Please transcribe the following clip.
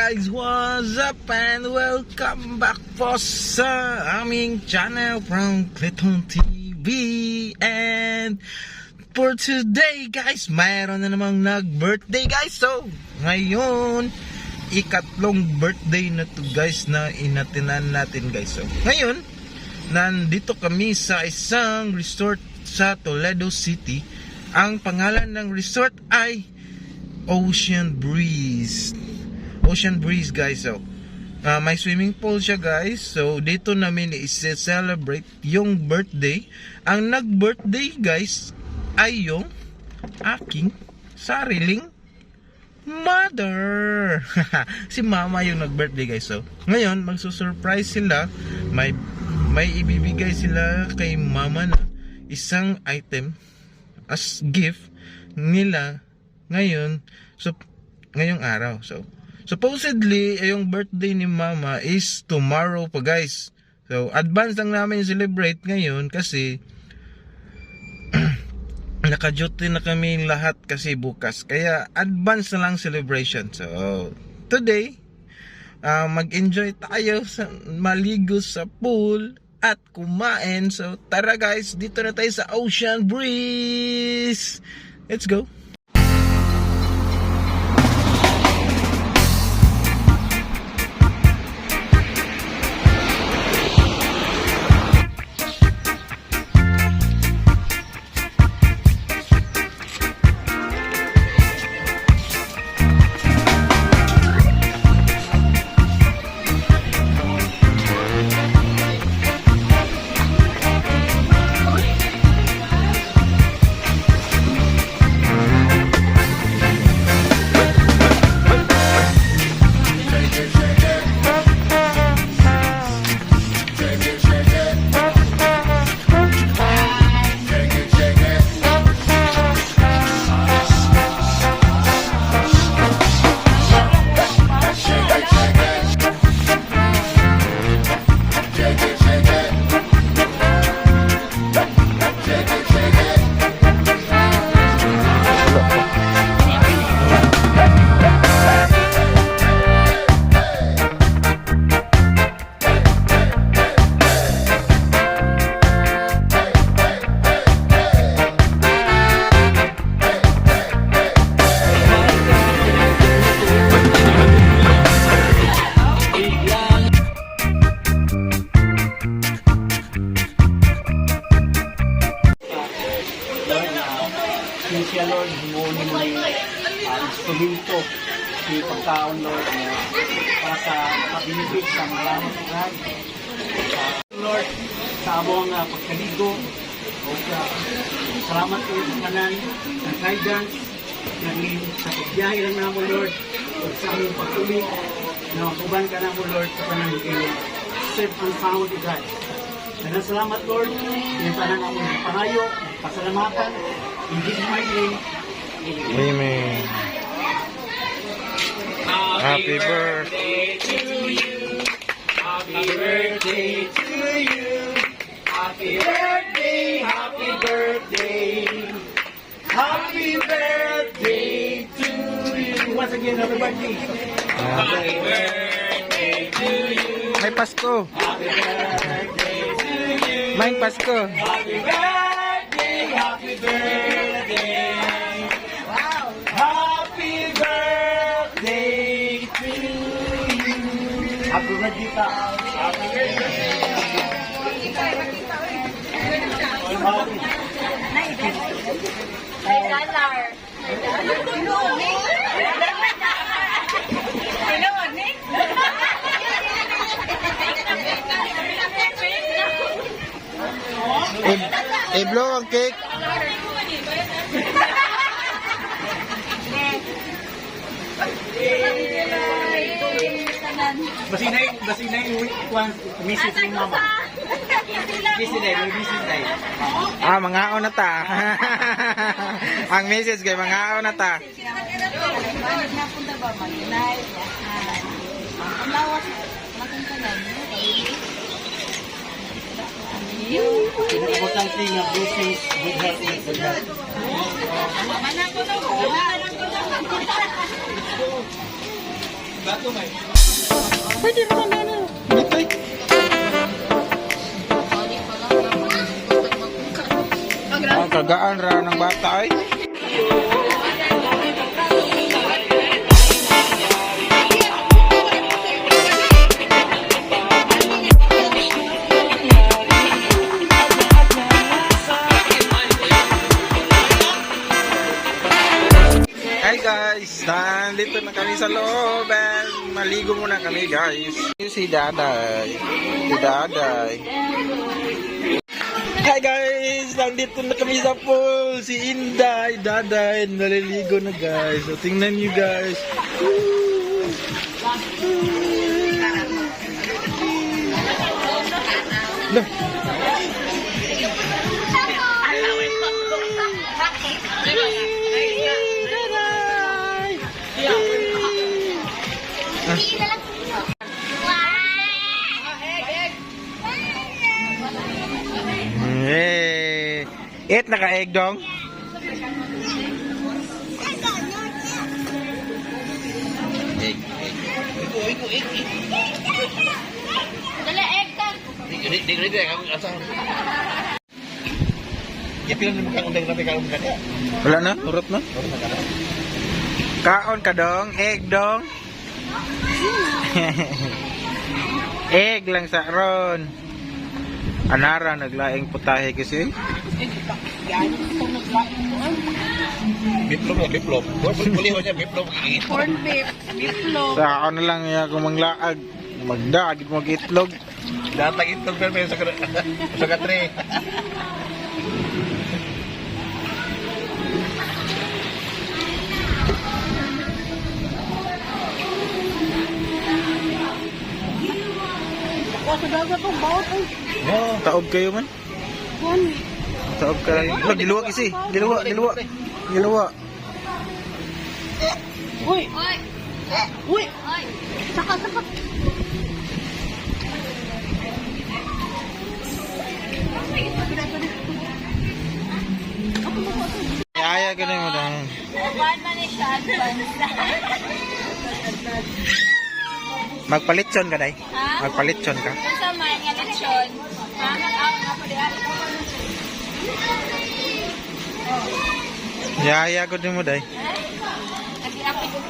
guys, what's up and welcome back po sa aming channel from Clayton TV. And for today guys, mayroon na namang nag-birthday guys. So ngayon, ikatlong birthday na to guys na inatinan natin guys. So ngayon, nandito kami sa isang resort sa Toledo City. Ang pangalan ng resort ay Ocean Breeze guys. So may swimming pool siya guys. So dito namin i-celebrate yung birthday. Ang nag-birthday guys ay yung aking sariling mother. Si mama yung nag-birthday guys. So ngayon magsusurprise sila. May ibibigay sila kay mama na isang item as gift nila ngayon, so ngayong araw. So supposedly yung birthday ni mama is tomorrow pa guys. So advance lang namin celebrate ngayon kasi naka-duty na kami lahat kasi bukas. Kaya advance na lang celebration. So today mag-enjoy tayo sa maligo sa pool at kumain. So tara guys, dito na tayo sa Ocean Breeze. Let's go. Siya Lord, himuni mo yung instrumento si pagkaon Lord para sa pabilibig sa malamang God. Lord, sa among pagkaligo o salamat po sa kanan ng guidance sa pagbiyahe lang na mo Lord o sa among pagtuloy na kuban ka na mo Lord sa kanang safe and sound God. Daghang salamat Lord, yung tanang among pangayo, pasalamatan. In Jesus' mighty name, Amen. Happy birthday to you. Happy birthday to you. Happy birthday, happy birthday. Happy birthday to you. once again, happy birthday. Happy birthday to you. May Pasko. Happy birthday to you. May Pasko. Happy birthday, happy birthday. Wow! Happy birthday to you. Happy birthday ka. Happy birthday. I-blow ang cake. Basinay once message ni mama. Message Mangaon na ta. Ang message kay mangaon na ta. Importante nga blessings, good health, and good health. Pwede naman na. Batay. Ang kagaan ra ng bata ay. Hi guys, nandito na kami sa loob and maligo muna kami guys. Si Daday. Si Daday. Hi guys, nandito na kami sa pool. Si Inday, Daday, naliligo na guys. So tingnan niyo guys. Look. Hey, naka-egg dong. Egg. Dala egg ka. Di kamu asal. Ya pilan mo kang undang natin karon kada. Wala na, urot na. Kaon ka dong, egg dong. Egg lang sa ron. Anara naglaing putahe kasi. Biplop. Buli mo siya biplop. Corn beef. Beeflo. Sa ako na lang kung manglaag. Magdaag mo itlog. Datang itlog pero sa katre. Sa dagat ang bawat ay. Taob kayo man. Taob kayo. Diluwa kasi. Diluwa. Uy. Uy. Saka. Kaya ka na mo dahil. One man is advance. Magpalitson ka day. Ha? Magpalitson ka. Sa may nga lechon. Ha? Nag-aw nga po diyan. Yaya ko din mo day. Nag-api ko